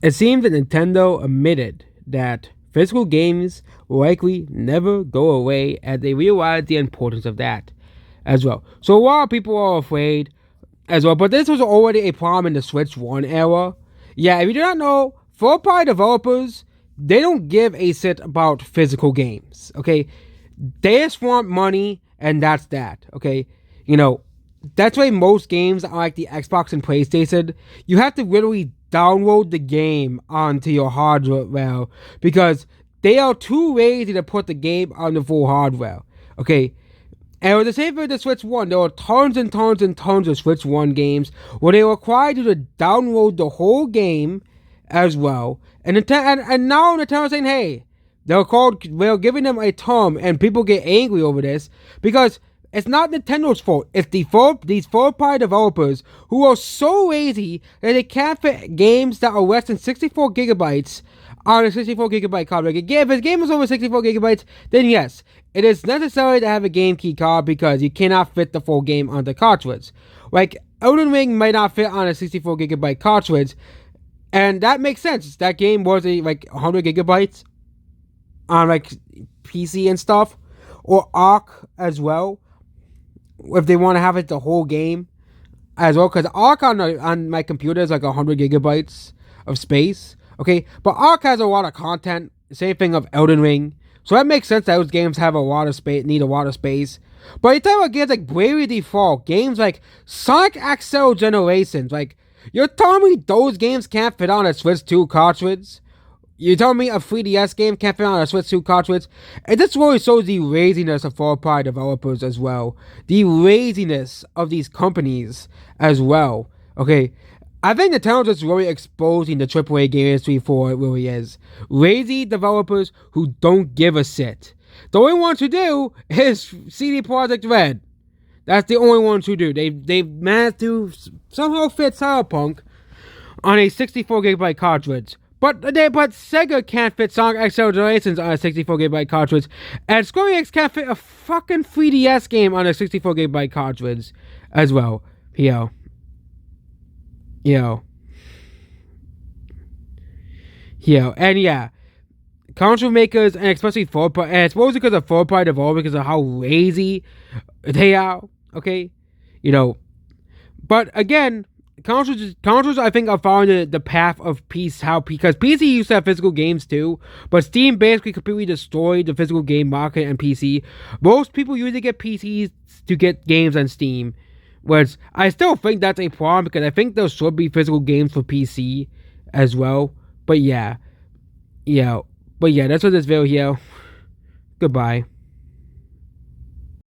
It seems that Nintendo admitted that physical games will likely never go away as they realize the importance of that as well. So a lot of people are afraid as well, but this was already a problem in the Switch 1 era. Yeah, if you do not know, third-party developers, they don't give a shit about physical games, okay? They just want money, and that's that, okay? You know, that's why most games are like the Xbox and PlayStation. You have to literally download the game onto your hardware because they are too lazy to put the game on the full hardware, okay? And with the same for the Switch 1, there were tons and tons and tons of Switch 1 games where they required you to download the whole game as well. And now Nintendo's saying, hey, they're giving them a term, and people get angry over this because it's not Nintendo's fault. It's these third-party developers who are so lazy that they can't fit games that are less than 64 gigabytes on a 64 gigabyte card. Like, if a game is over 64 gigabytes, then yes, it is necessary to have a game key card because you cannot fit the full game on the cartridge. Like, Elden Ring might not fit on a 64 gigabyte cartridge, and that makes sense. That game was like 100 gigabytes on like PC and stuff, or Arc as well, if they want to have it the whole game as well, because Arc on my computer is like 100 gigabytes of space. Okay, but Arc has a lot of content. Same thing of Elden Ring, so that makes sense that those games have a lot of space, need a lot of space. But you talk about games like Bravely Default, games like Sonic XL Generations, like you're telling me those games can't fit on a Switch 2 cartridge? You telling me a 3DS game can't fit on a Switch 2 cartridge? And this really shows the laziness of third-party developers as well. The laziness of these companies as well. Okay, I think Nintendo's just really exposing the AAA game industry for what it really is. Lazy developers who don't give a shit. The only ones who do is CD Projekt Red. That's the only ones who do. They've managed to somehow fit Cyberpunk on a 64 gigabyte cartridge. But Sega can't fit Sonic XL Generations on a 64 gigabyte cartridge, and Square Enix can't fit a fucking 3DS game on a 64 gigabyte cartridge as well. Yo. And yeah, console makers, and especially and it's mostly because of third-party developers, because of how lazy they are, okay? But again, consoles I think are following the path of peace, because PC used to have physical games too, but Steam basically completely destroyed the physical game market and PC. Most people usually get PCs to get games on Steam, which I still think that's a problem, because I think there should be physical games for PC as well. But yeah, that's what this video here. Goodbye.